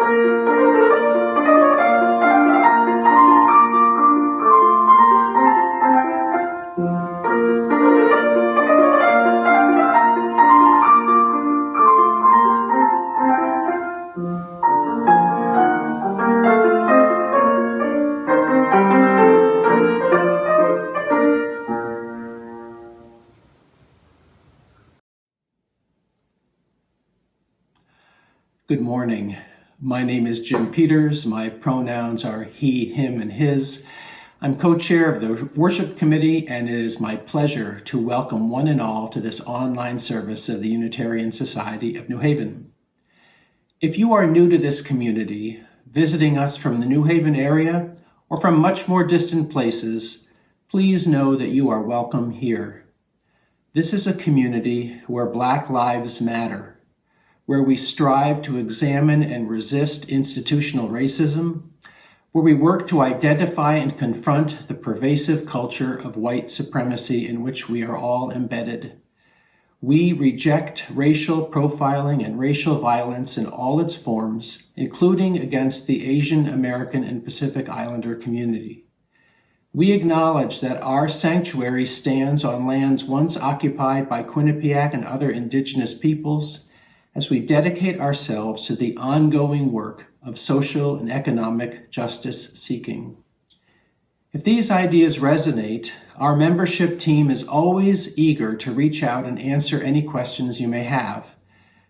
Good morning. My name is Jim Peters. My pronouns are he, him, and his. I'm co-chair of the worship committee, and it is my pleasure to welcome one and all to this online service of the Unitarian Society of New Haven. If you are new to this community, visiting us from the New Haven area or from much more distant places, please know that you are welcome here. This is a community where Black lives matter, where we strive to examine and resist institutional racism, where we work to identify and confront the pervasive culture of white supremacy in which we are all embedded. We reject racial profiling and racial violence in all its forms, including against the Asian American and Pacific Islander community. We acknowledge that our sanctuary stands on lands once occupied by Quinnipiac and other indigenous peoples, as we dedicate ourselves to the ongoing work of social and economic justice seeking. If these ideas resonate, our membership team is always eager to reach out and answer any questions you may have.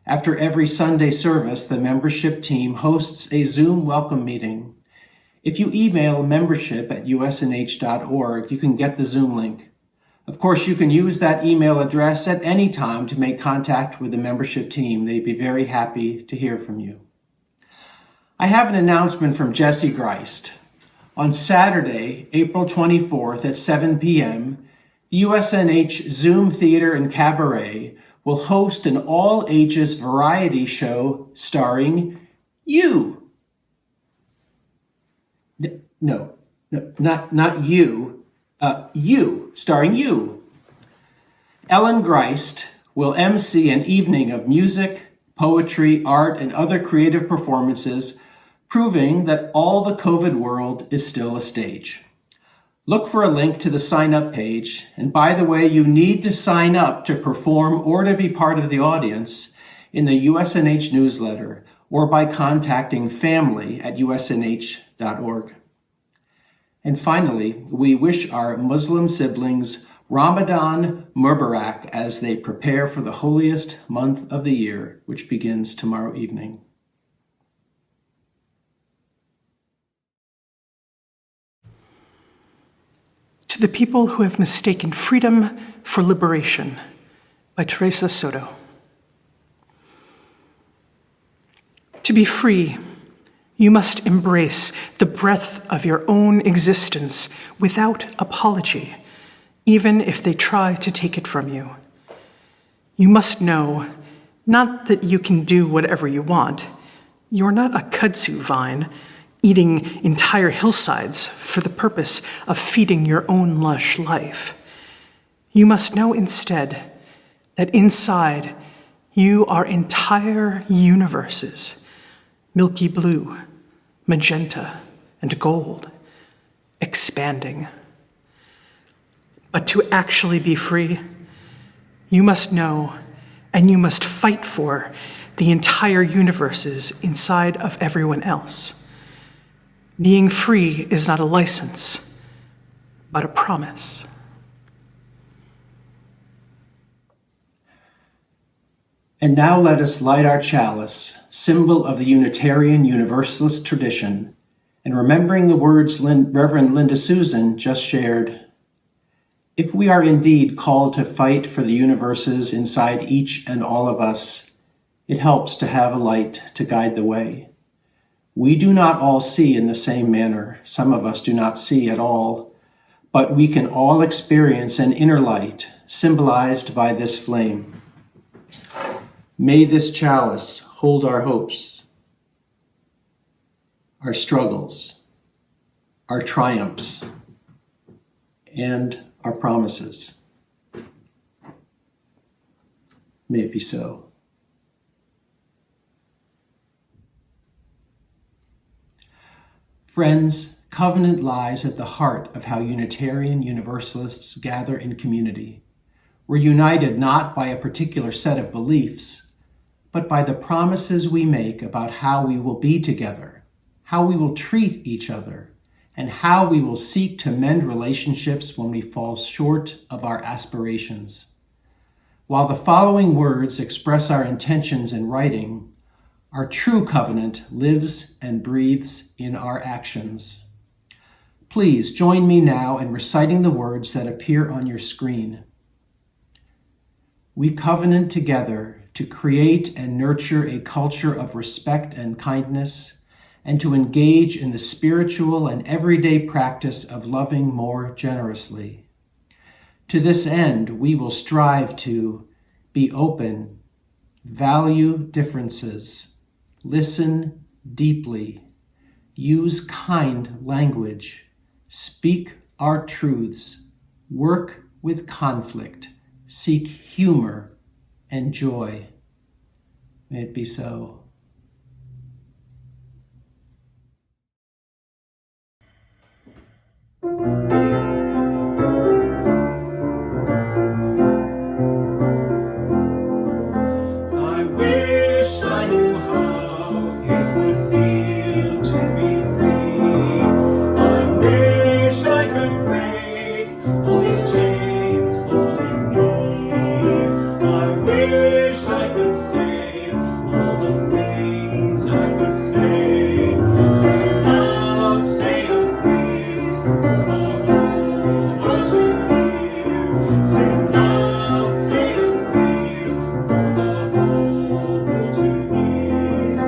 After every Sunday service, the membership team hosts a Zoom welcome meeting. If you email membership@usnh.org, you can get the Zoom link. Of course, you can use that email address at any time to make contact with the membership team. They'd be very happy to hear from you. I have an announcement from Jesse Greist. On Saturday, April 24th at 7 p.m., the USNH Zoom Theater and Cabaret will host an all-ages variety show starring you. No, not you. Starring you. Ellen Greist will MC an evening of music, poetry, art, and other creative performances, proving that all the COVID world is still a stage. Look for a link to the sign-up page, and by the way, you need to sign up to perform or to be part of the audience in the USNH newsletter or by contacting family@usnh.org. And finally, we wish our Muslim siblings Ramadan Mubarak as they prepare for the holiest month of the year, which begins tomorrow evening. To the People Who Have Mistaken Freedom for Liberation, by Teresa Soto. To be free, you must embrace the breadth of your own existence without apology, even if they try to take it from you. You must know, not that you can do whatever you want. You're not a kudzu vine, eating entire hillsides for the purpose of feeding your own lush life. You must know instead that inside you are entire universes, milky blue, magenta, and gold, expanding. But to actually be free, you must know and you must fight for the entire universes inside of everyone else. Being free is not a license, but a promise. And now let us light our chalice, symbol of the Unitarian Universalist tradition, and remembering the words Reverend Linda Susan just shared. If we are indeed called to fight for the universes inside each and all of us, it helps to have a light to guide the way. We do not all see in the same manner. Some of us do not see at all, but we can all experience an inner light symbolized by this flame. May this chalice hold our hopes, our struggles, our triumphs, and our promises. May it be so. Friends, covenant lies at the heart of how Unitarian Universalists gather in community. We're united not by a particular set of beliefs, but by the promises we make about how we will be together, how we will treat each other, and how we will seek to mend relationships when we fall short of our aspirations. While the following words express our intentions in writing, our true covenant lives and breathes in our actions. Please join me now in reciting the words that appear on your screen. We covenant together to create and nurture a culture of respect and kindness, and to engage in the spiritual and everyday practice of loving more generously. To this end, we will strive to be open, value differences, listen deeply, use kind language, speak our truths, work with conflict, seek humor and joy. May it be so. I wish I knew how it would feel to be free. I wish I could break all these chains holding me. I wish I could say all the things I would say. Say loud, say them clear for the whole world to hear. Say loud, say them clear for the whole world to hear.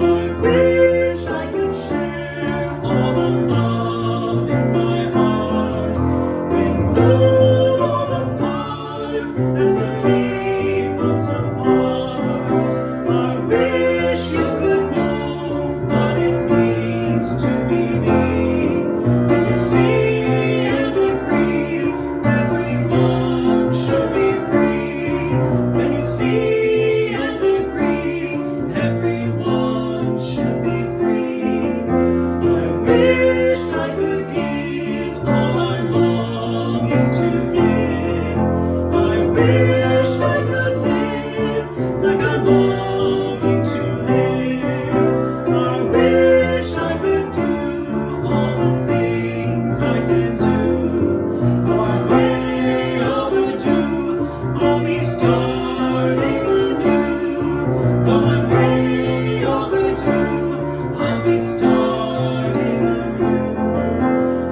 I wish I could share all the love in my heart, remove all the bars that still keep us apart. I wish you could know what it means to be me. You could see and agree everyone should be free. Then you'd see and agree everyone should be free. I wish I could give all I'm longing to give. I wish I could live like I'm longing to live. I wish I could do all the things I can do. Though I'm way overdue, I'll be starting anew. Though I'm way overdue, I'll be starting anew.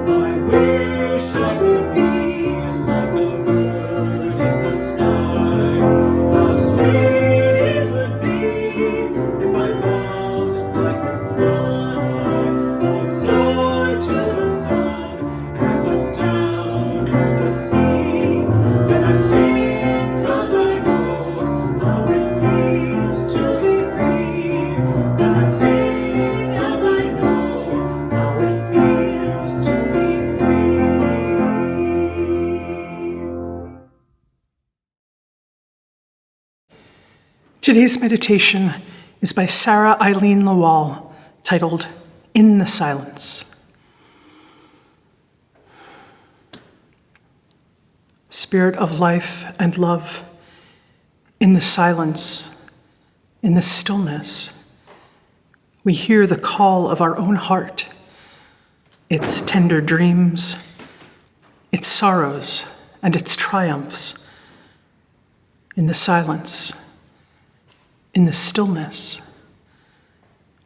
I wish I could be like a bird in the sky. How sweet it would be if I found I could fly. I'd soar to the sun and look down at the sea. Then I'd sing 'cause I know how it feels to be free. Then I'd sing 'cause I know how it feels to be free. Today's meditation is by Sarah Eileen Lawal, titled In the Silence. Spirit of life and love, in the silence, in the stillness, we hear the call of our own heart, its tender dreams, its sorrows, and its triumphs. In the silence, in the stillness,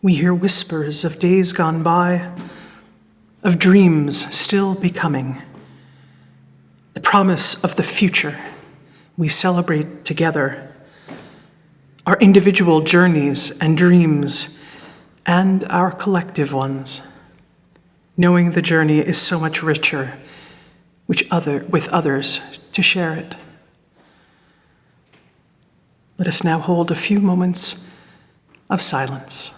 we hear whispers of days gone by, of dreams still becoming, the promise of the future we celebrate together, our individual journeys and dreams, and our collective ones, knowing the journey is so much richer with others to share it. Let us now hold a few moments of silence.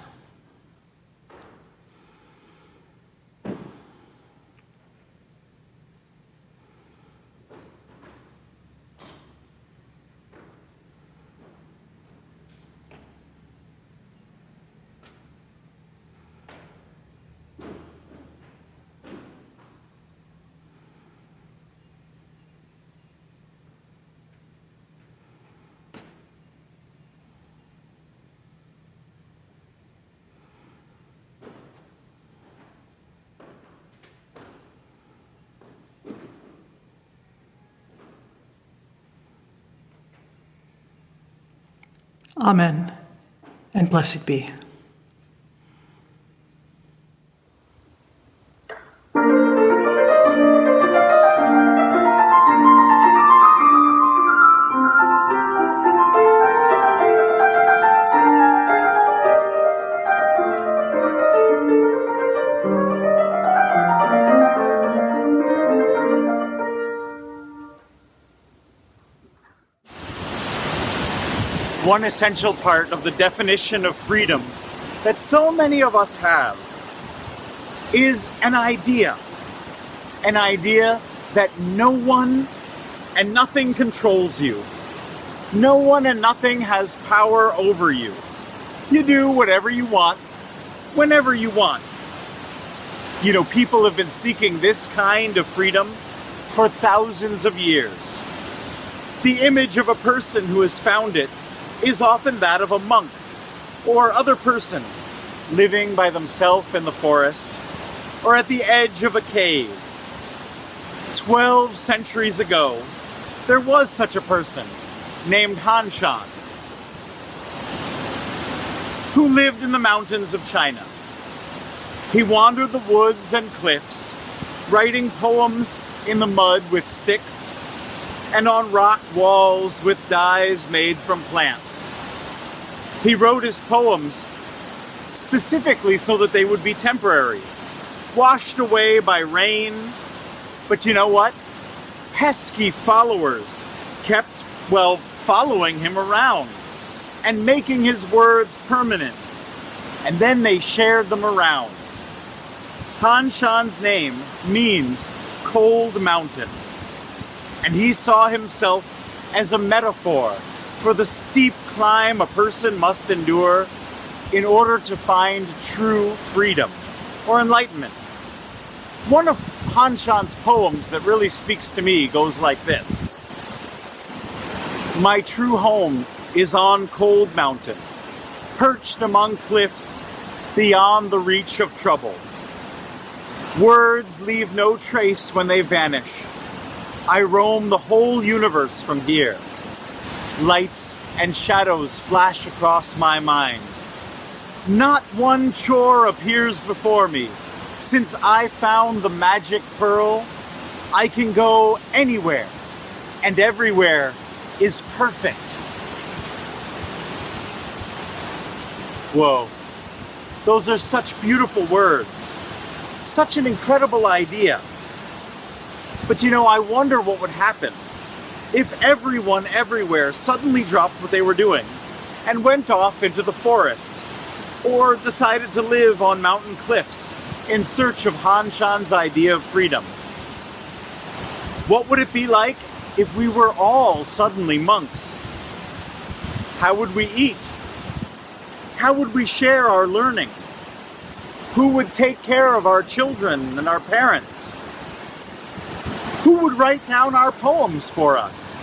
Amen, and blessed be. One essential part of the definition of freedom that so many of us have is an idea that no one and nothing controls you. No one and nothing has power over you. You do whatever you want, whenever you want. You know, people have been seeking this kind of freedom for thousands of years. The image of a person who has found it is often that of a monk or other person living by themselves in the forest or at the edge of a cave. 12 centuries ago, there was such a person named Han Shan who lived in the mountains of China. He wandered the woods and cliffs, writing poems in the mud with sticks and on rock walls with dyes made from plants. He wrote his poems specifically so that they would be temporary, washed away by rain. But you know what? Pesky followers kept, following him around and making his words permanent. And then they shared them around. Han Shan's name means cold mountain. And he saw himself as a metaphor for the steep climb a person must endure in order to find true freedom or enlightenment. One of Han Shan's poems that really speaks to me goes like this. My true home is on cold mountain, perched among cliffs beyond the reach of trouble. Words leave no trace when they vanish. I roam the whole universe from here. Lights and shadows flash across my mind. Not one chore appears before me. Since I found the magic pearl, I can go anywhere, and everywhere is perfect. Whoa, those are such beautiful words. Such an incredible idea. But you know, I wonder what would happen if everyone everywhere suddenly dropped what they were doing and went off into the forest or decided to live on mountain cliffs in search of Han Shan's idea of freedom. What would it be like if we were all suddenly monks? How would we eat? How would we share our learning? Who would take care of our children and our parents? Who would write down our poems for us?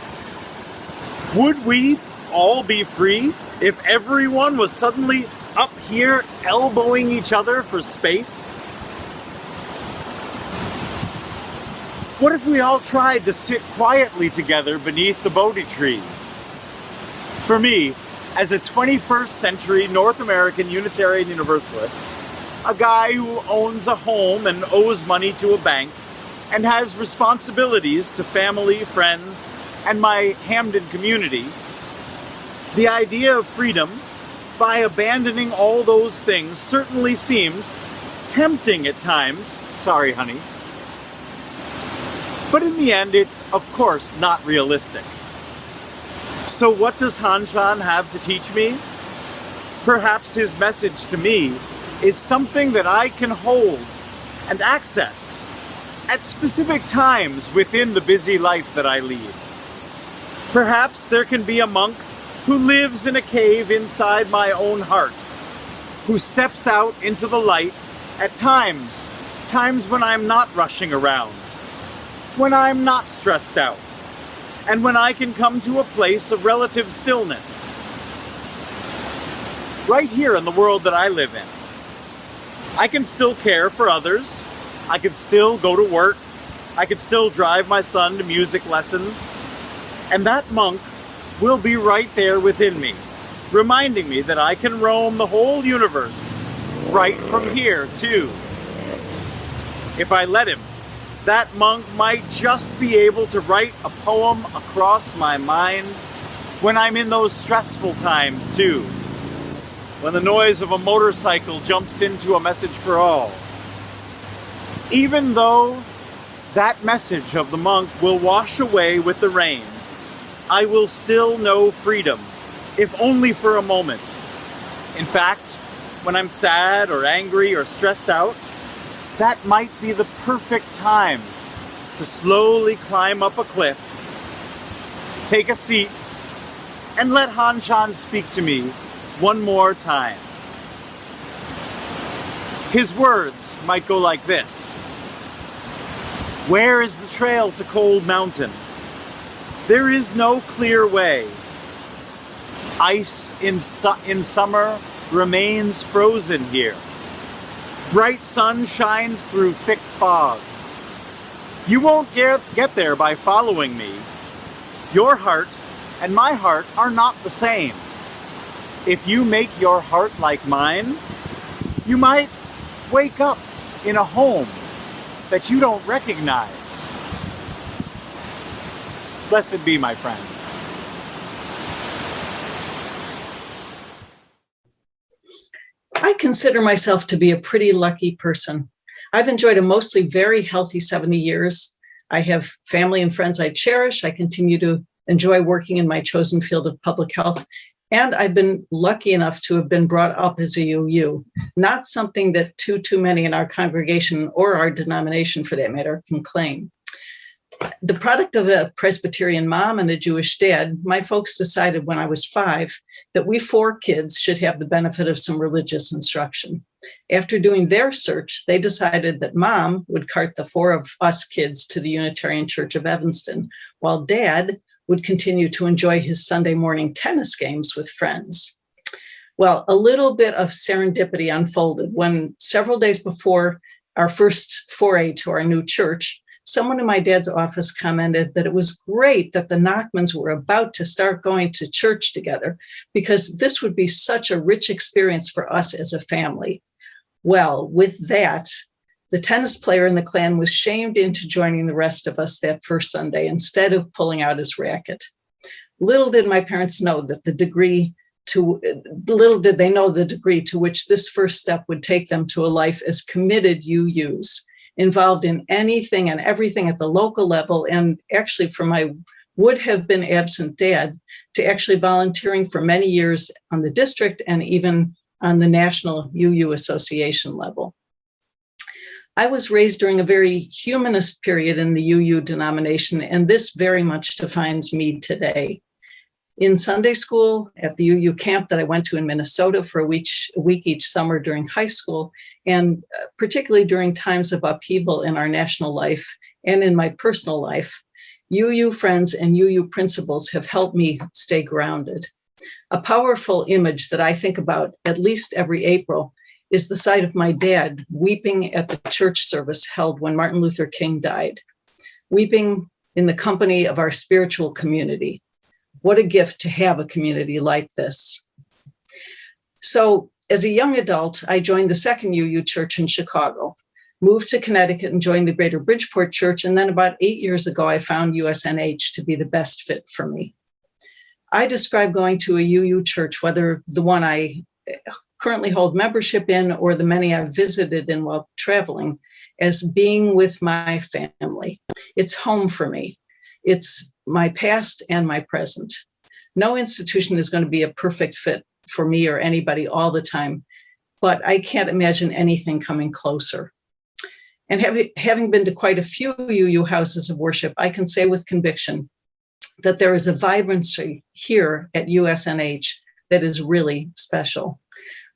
Would we all be free if everyone was suddenly up here elbowing each other for space? What if we all tried to sit quietly together beneath the Bodhi tree? For me, as a 21st century North American Unitarian Universalist, a guy who owns a home and owes money to a bank, and has responsibilities to family, friends, and my Hamden community, the idea of freedom, by abandoning all those things, certainly seems tempting at times. Sorry, honey. But in the end, it's, of course, not realistic. So what does Han Shan have to teach me? Perhaps his message to me is something that I can hold and access at specific times within the busy life that I lead. Perhaps there can be a monk who lives in a cave inside my own heart, who steps out into the light at times when I'm not rushing around, when I'm not stressed out, and when I can come to a place of relative stillness. Right here in the world that I live in, I can still care for others. I could still go to work. I could still drive my son to music lessons. And that monk will be right there within me, reminding me that I can roam the whole universe right from here, too. If I let him, that monk might just be able to write a poem across my mind when I'm in those stressful times, too. When the noise of a motorcycle jumps into a message for all. Even though that message of the monk will wash away with the rain, I will still know freedom, if only for a moment. In fact, when I'm sad or angry or stressed out, that might be the perfect time to slowly climb up a cliff, take a seat, and let Han-chan speak to me one more time. His words might go like this. Where is the trail to Cold Mountain? There is no clear way. Ice in summer remains frozen here. Bright sun shines through thick fog. You won't get there by following me. Your heart and my heart are not the same. If you make your heart like mine, you might wake up in a home that you don't recognize. Blessed be, my friends. I consider myself to be a pretty lucky person. I've enjoyed a mostly very healthy 70 years. I have family and friends I cherish. I continue to enjoy working in my chosen field of public health. And I've been lucky enough to have been brought up as a UU, not something that too many in our congregation or our denomination, for that matter, can claim. The product of a Presbyterian mom and a Jewish dad, my folks decided when I was 5 that we 4 kids should have the benefit of some religious instruction. After doing their search, they decided that mom would cart the 4 of us kids to the Unitarian Church of Evanston, while dad would continue to enjoy his Sunday morning tennis games with friends. Well, a little bit of serendipity unfolded when several days before our first foray to our new church, someone in my dad's office commented that it was great that the Nachmans were about to start going to church together because this would be such a rich experience for us as a family. Well, with that, the tennis player in the clan was shamed into joining the rest of us that first Sunday instead of pulling out his racket. Little did my parents know that the degree to which this first step would take them to a life as committed UUs, involved in anything and everything at the local level, and actually for my would have been absent dad to actually volunteering for many years on the district and even on the National UU Association level. I was raised during a very humanist period in the UU denomination, and this very much defines me today. In Sunday school, at the UU camp that I went to in Minnesota for a week each summer during high school, and particularly during times of upheaval in our national life and in my personal life, UU friends and UU principles have helped me stay grounded. A powerful image that I think about at least every April is the sight of my dad weeping at the church service held when Martin Luther King died, weeping in the company of our spiritual community. What a gift to have a community like this. So as a young adult, I joined the second UU church in Chicago, moved to Connecticut and joined the Greater Bridgeport Church. And then about 8 years ago, I found USNH to be the best fit for me. I describe going to a UU church, whether the one I currently hold membership in or the many I've visited in while traveling, as being with my family. It's home for me. It's my past and my present. No institution is going to be a perfect fit for me or anybody all the time, but I can't imagine anything coming closer. And having been to quite a few UU houses of worship, I can say with conviction that there is a vibrancy here at USNH that is really special.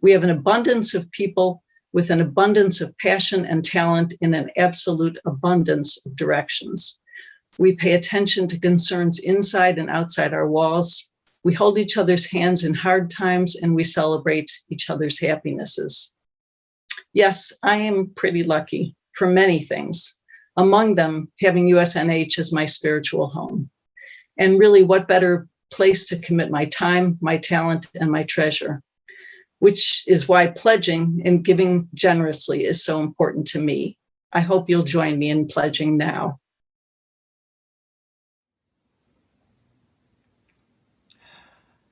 We have an abundance of people with an abundance of passion and talent in an absolute abundance of directions. We pay attention to concerns inside and outside our walls. We hold each other's hands in hard times, and we celebrate each other's happinesses. Yes, I am pretty lucky for many things, among them having USNH as my spiritual home. And really, what better place to commit my time, my talent, and my treasure, which is why pledging and giving generously is so important to me. I hope you'll join me in pledging now.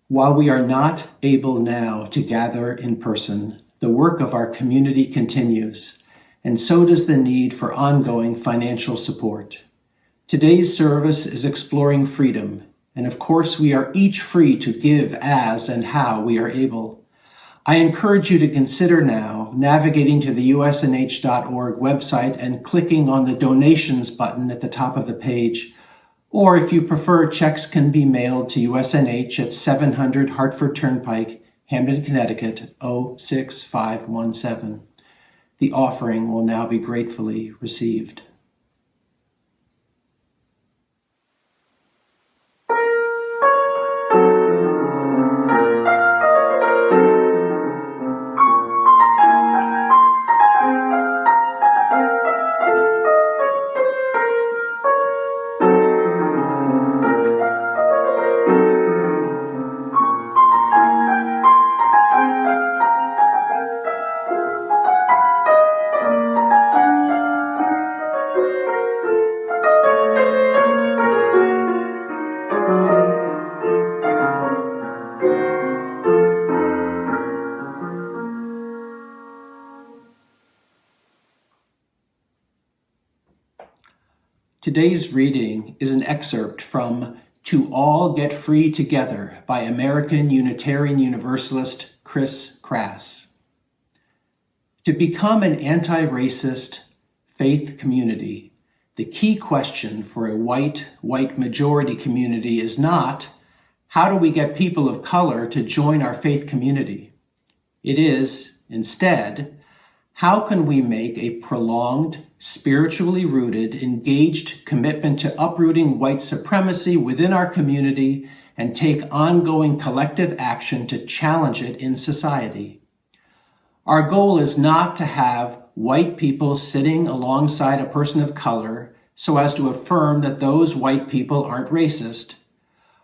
While we are not able now to gather in person, the work of our community continues, and so does the need for ongoing financial support. Today's service is exploring freedom, and of course we are each free to give as and how we are able. I encourage you to consider now navigating to the usnh.org website and clicking on the donations button at the top of the page. Or if you prefer, checks can be mailed to USNH at 700 Hartford Turnpike, Hamden, Connecticut, 06517. The offering will now be gratefully received. Today's reading is an excerpt from To All Get Free Together by American Unitarian Universalist Chris Crass. To become an anti-racist faith community, the key question for a white majority community is not, how do we get people of color to join our faith community? It is, instead, how can we make a prolonged, spiritually rooted, engaged commitment to uprooting white supremacy within our community and take ongoing collective action to challenge it in society? Our goal is not to have white people sitting alongside a person of color so as to affirm that those white people aren't racist.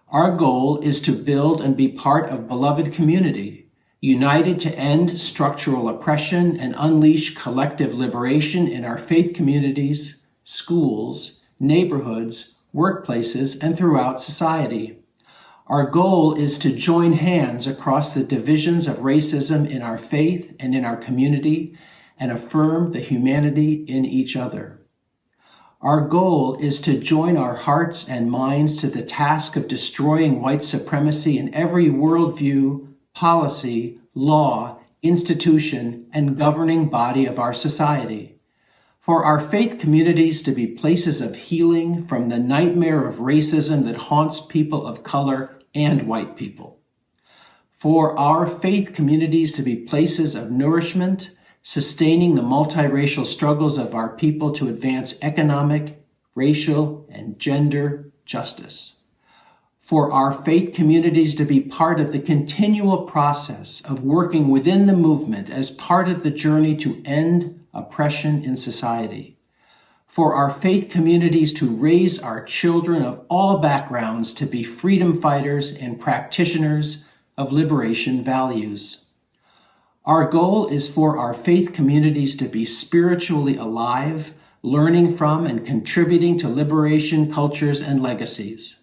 Our goal is to build and be part of beloved community, united to end structural oppression and unleash collective liberation in our faith communities, schools, neighborhoods, workplaces, and throughout society. Our goal is to join hands across the divisions of racism in our faith and in our community and affirm the humanity in each other. Our goal is to join our hearts and minds to the task of destroying white supremacy in every worldview, policy, law, institution, and governing body of our society. For our faith communities to be places of healing from the nightmare of racism that haunts people of color and white people. For our faith communities to be places of nourishment, sustaining the multiracial struggles of our people to advance economic, racial, and gender justice. For our faith communities to be part of the continual process of working within the movement as part of the journey to end oppression in society. For our faith communities to raise our children of all backgrounds to be freedom fighters and practitioners of liberation values. Our goal is for our faith communities to be spiritually alive, learning from and contributing to liberation cultures and legacies.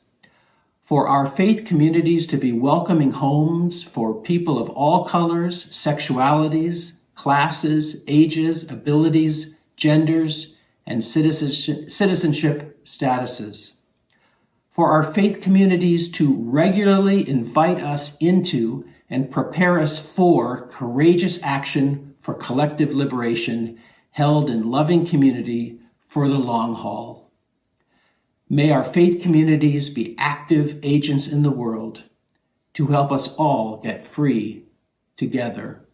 For our faith communities to be welcoming homes for people of all colors, sexualities, classes, ages, abilities, genders, and citizenship statuses. For our faith communities to regularly invite us into and prepare us for courageous action for collective liberation held in loving community for the long haul. May our faith communities be active agents in the world to help us all get free together.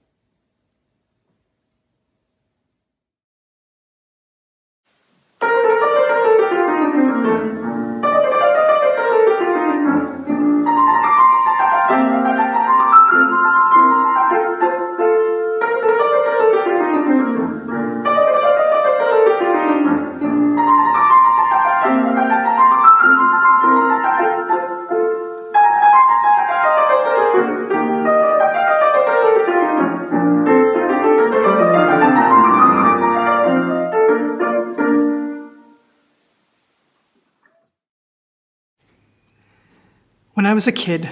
When I was a kid,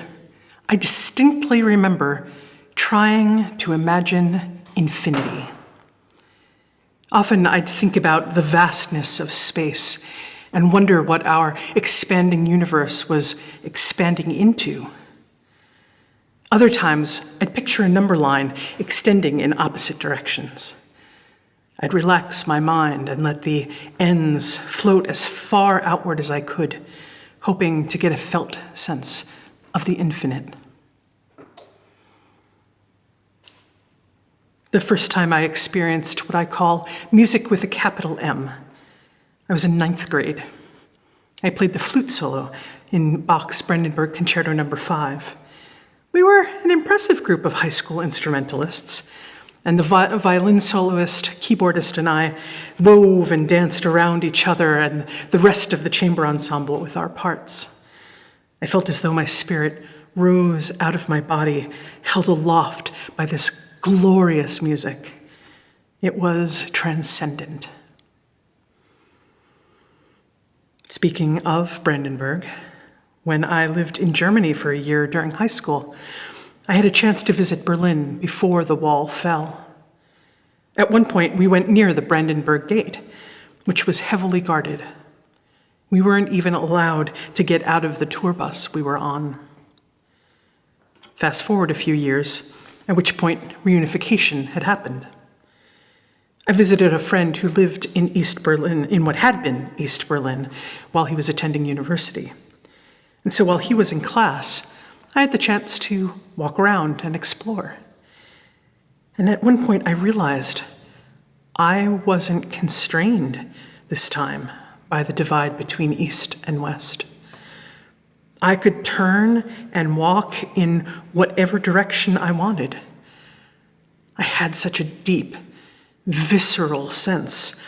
I distinctly remember trying to imagine infinity. Often I'd think about the vastness of space and wonder what our expanding universe was expanding into. Other times, I'd picture a number line extending in opposite directions. I'd relax my mind and let the ends float as far outward as I could, hoping to get a felt sense of the infinite. The first time I experienced what I call music with a capital M, I was in 9th grade. I played the flute solo in Bach's Brandenburg Concerto No. 5. We were an impressive group of high school instrumentalists, and the violin soloist, keyboardist, and I wove and danced around each other and the rest of the chamber ensemble with our parts. I felt as though my spirit rose out of my body, held aloft by this glorious music. It was transcendent. Speaking of Brandenburg, when I lived in Germany for a year during high school, I had a chance to visit Berlin before the wall fell. At one point, we went near the Brandenburg Gate, which was heavily guarded. We weren't even allowed to get out of the tour bus we were on. Fast forward a few years, at which point reunification had happened. I visited a friend who lived in East Berlin, in what had been East Berlin, while he was attending university. And so while he was in class, I had the chance to walk around and explore. And at one point I realized I wasn't constrained this time by the divide between East and West. I could turn and walk in whatever direction I wanted. I had such a deep, visceral sense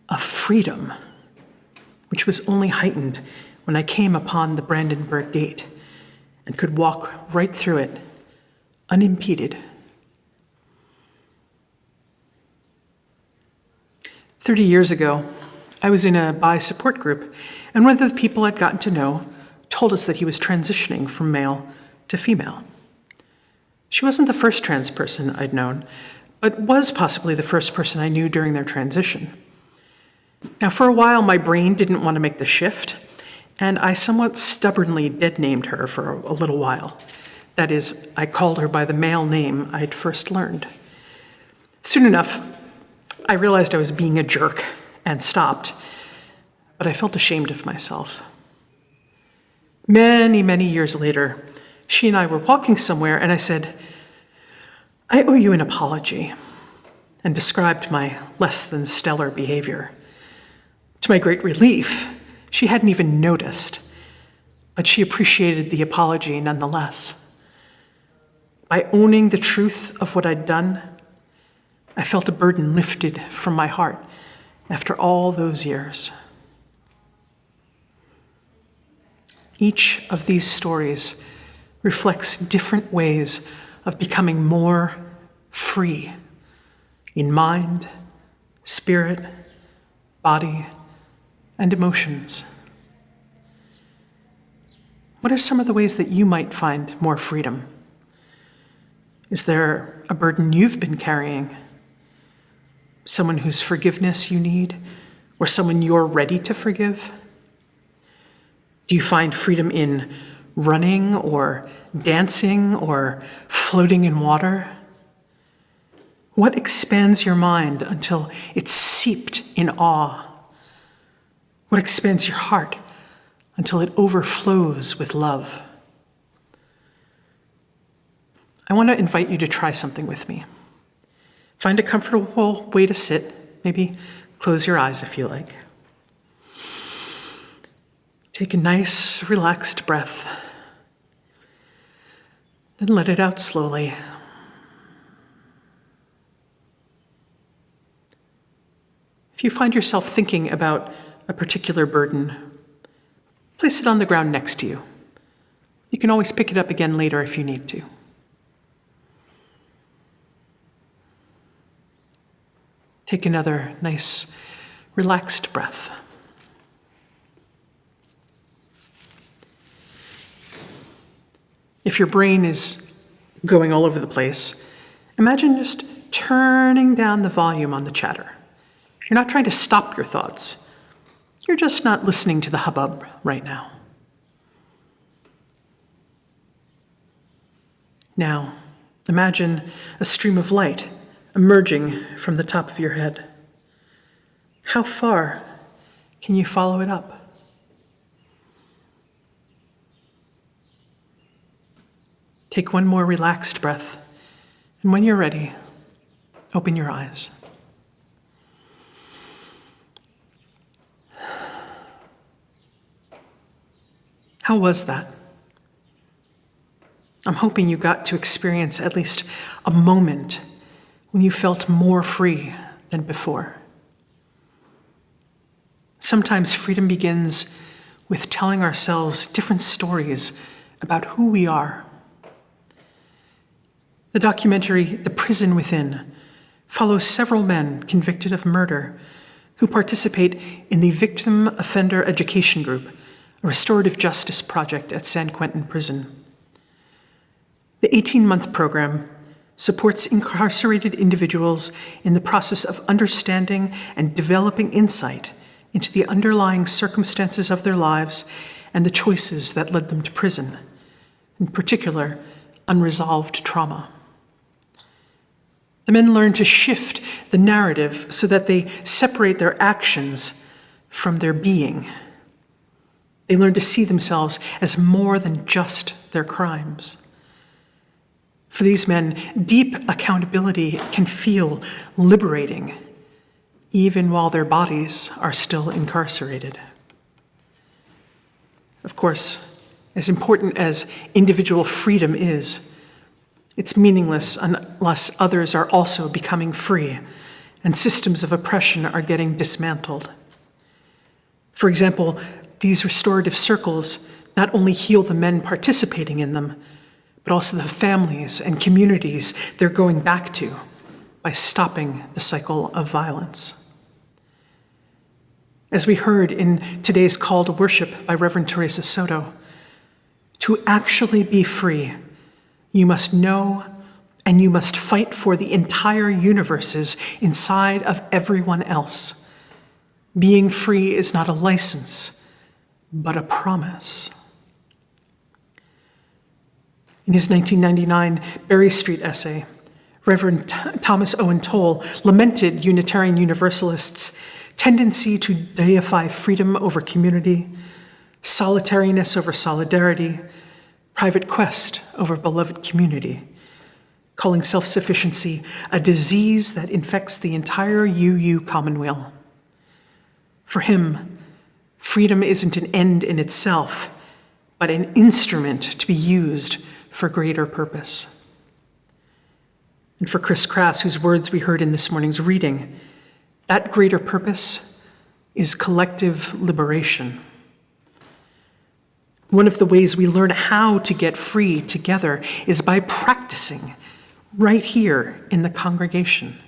of freedom, which was only heightened when I came upon the Brandenburg Gate and could walk right through it, unimpeded. 30 years ago, I was in a bi support group, and one of the people I'd gotten to know told us that he was transitioning from male to female. She wasn't the first trans person I'd known, but was possibly the first person I knew during their transition. Now, for a while, my brain didn't want to make the shift, and I somewhat stubbornly dead-named her for a little while. That is, I called her by the male name I'd first learned. Soon enough, I realized I was being a jerk and stopped, but I felt ashamed of myself. Many, many years later, she and I were walking somewhere, and I said, "I owe you an apology," and described my less than stellar behavior. To my great relief, she hadn't even noticed, but she appreciated the apology nonetheless. By owning the truth of what I'd done, I felt a burden lifted from my heart after all those years. Each of these stories reflects different ways of becoming more free in mind, spirit, body, and emotions. What are some of the ways that you might find more freedom? Is there a burden you've been carrying? Someone whose forgiveness you need, or someone you're ready to forgive? Do you find freedom in running or dancing or floating in water? What expands your mind until it's seeped in awe? What expands your heart until it overflows with love? I want to invite you to try something with me. Find a comfortable way to sit. Maybe close your eyes if you like. Take a nice, relaxed breath. Then let it out slowly. If you find yourself thinking about a particular burden, place it on the ground next to you. You can always pick it up again later if you need to. Take another nice, relaxed breath. If your brain is going all over the place, imagine just turning down the volume on the chatter. You're not trying to stop your thoughts. You're just not listening to the hubbub right now. Now, imagine a stream of light emerging from the top of your head. How far can you follow it up? Take one more relaxed breath, and when you're ready, open your eyes. How was that? I'm hoping you got to experience at least a moment when you felt more free than before. Sometimes freedom begins with telling ourselves different stories about who we are. The documentary The Prison Within follows several men convicted of murder who participate in the Victim Offender Education Group, a restorative justice project at San Quentin Prison. The 18-month program supports incarcerated individuals in the process of understanding and developing insight into the underlying circumstances of their lives and the choices that led them to prison, in particular, unresolved trauma. The men learn to shift the narrative so that they separate their actions from their being. They learn to see themselves as more than just their crimes. For these men, deep accountability can feel liberating, even while their bodies are still incarcerated. Of course, as important as individual freedom is, it's meaningless unless others are also becoming free and systems of oppression are getting dismantled. For example, these restorative circles not only heal the men participating in them, but also the families and communities they're going back to by stopping the cycle of violence. As we heard in today's call to worship by Reverend Teresa Soto, to actually be free, you must know and you must fight for the entire universes inside of everyone else. Being free is not a license, but a promise. In his 1999 Berry Street essay, Reverend Thomas Owen Toole lamented Unitarian Universalists' tendency to deify freedom over community, solitariness over solidarity, private quest over beloved community, calling self-sufficiency a disease that infects the entire UU commonweal. For him, freedom isn't an end in itself, but an instrument to be used for greater purpose. And for Chris Crass, whose words we heard in this morning's reading, that greater purpose is collective liberation. One of the ways we learn how to get free together is by practicing right here in the congregation.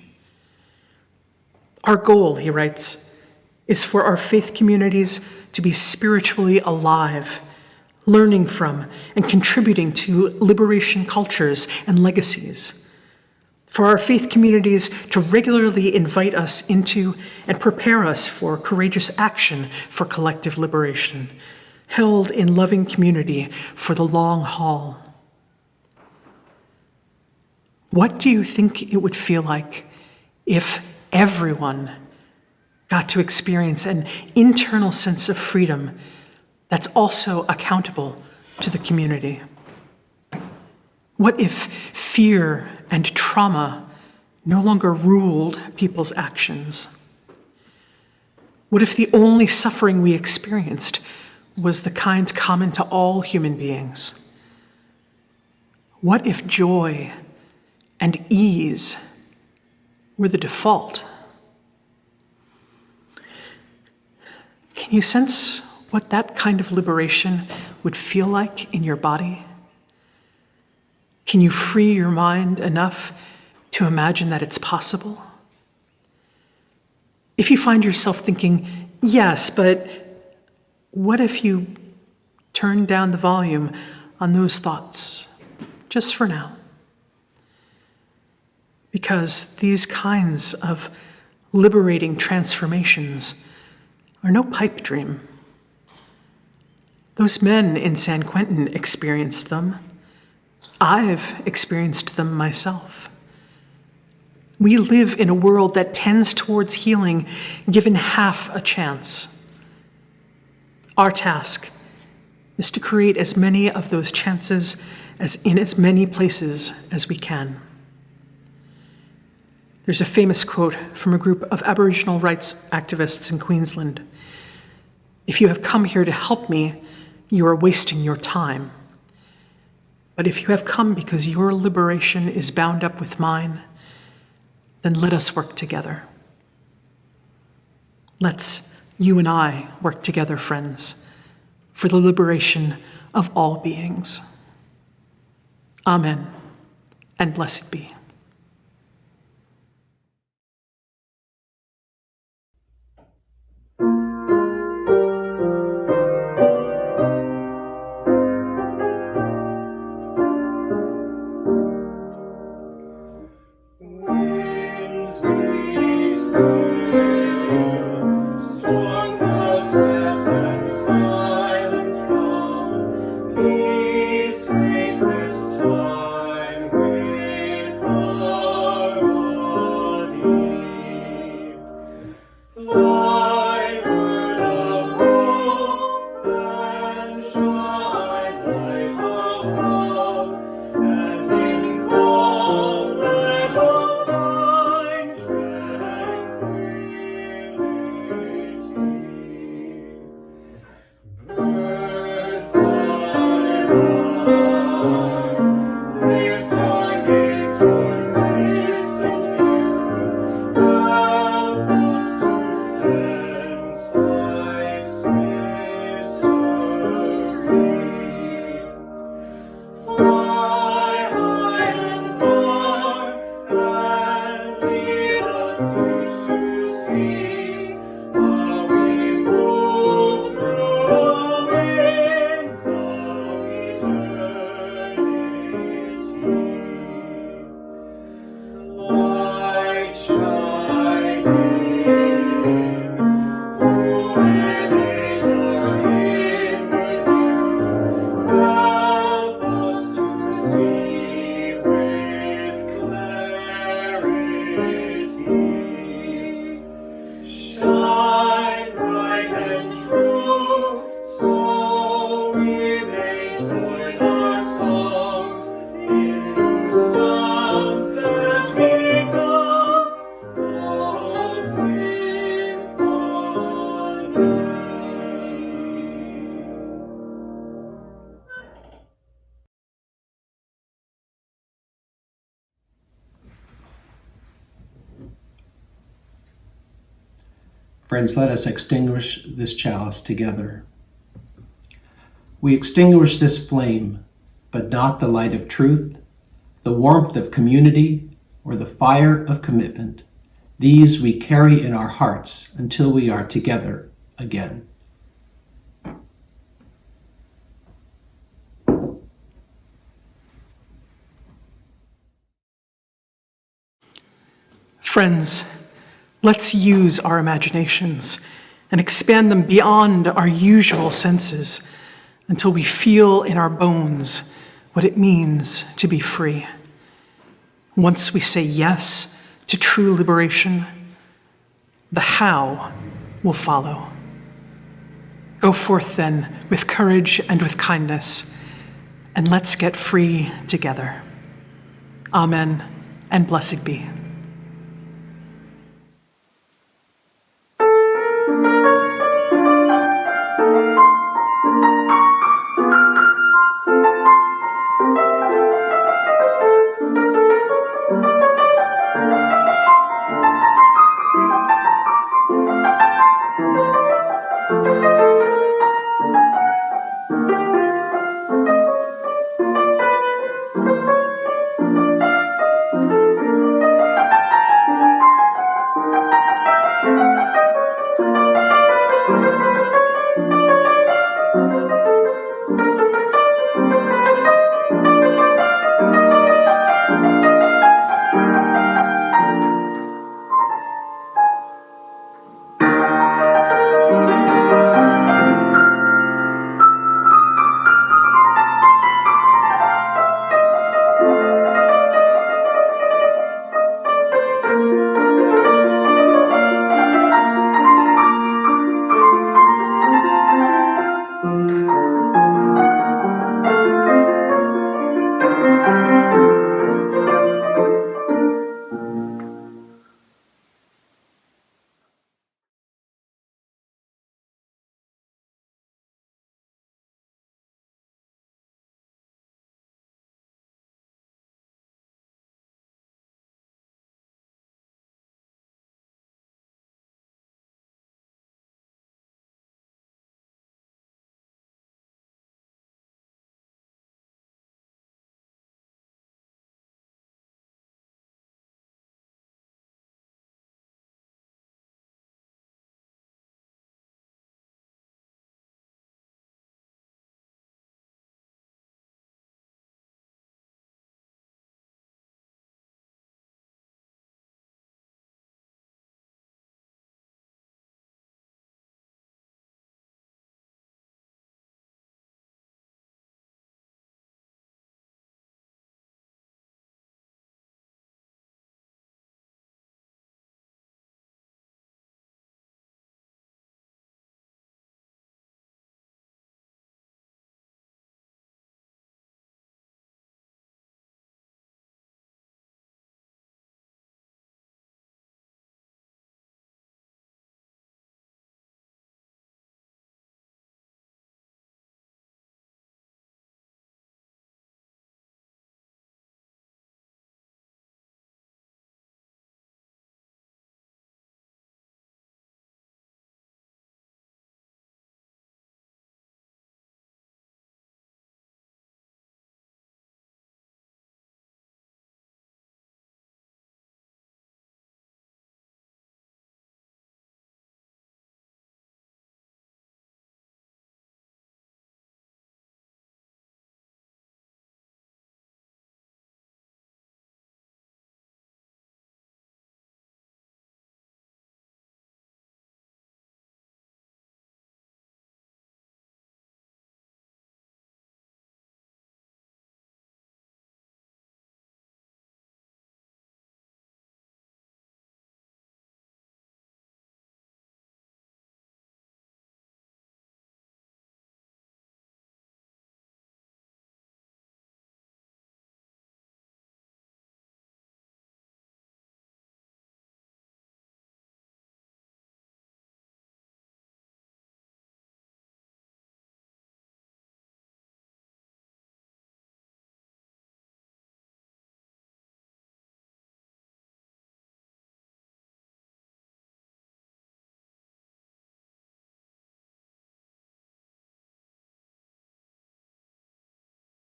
Our goal, he writes, is for our faith communities to be spiritually alive, learning from and contributing to liberation cultures and legacies. For our faith communities to regularly invite us into and prepare us for courageous action for collective liberation, held in loving community for the long haul. What do you think it would feel like if everyone got to experience an internal sense of freedom that's also accountable to the community? What if fear and trauma no longer ruled people's actions? What if the only suffering we experienced was the kind common to all human beings? What if joy and ease were the default? Can you sense what that kind of liberation would feel like in your body? Can you free your mind enough to imagine that it's possible? If you find yourself thinking, yes, but what if you turn down the volume on those thoughts just for now. Because these kinds of liberating transformations are no pipe dream. Those men in San Quentin experienced them. I've experienced them myself. We live in a world that tends towards healing given half a chance. Our task is to create as many of those chances as in as many places as we can. There's a famous quote from a group of Aboriginal rights activists in Queensland. "If you have come here to help me, you are wasting your time. But if you have come because your liberation is bound up with mine, then let us work together." Let's, you and I, work together, friends, for the liberation of all beings. Amen, and blessed be. Winds be still, storm clouds pass and silence come. Peace grace this time with harmony. Thy word of hope and shine light of love, and in calm let all find tranquility. Birth thy arm, lift our gaze toward distant view, help us to sense life's mystery. Fly high and far, and lead us each to see how we move through the winds of eternity. Light shining, illuminate our inward view, help us to see with clarity. Shine bright and true, so we may join our songs in new sounds that become the symphony. Friends, let us extinguish this chalice together. We extinguish this flame, but not the light of truth, the warmth of community, or the fire of commitment. These we carry in our hearts until we are together again. Friends, let's use our imaginations and expand them beyond our usual senses until we feel in our bones what it means to be free. Once we say yes to true liberation, the how will follow. Go forth then with courage and with kindness, and let's get free together. Amen, and blessed be.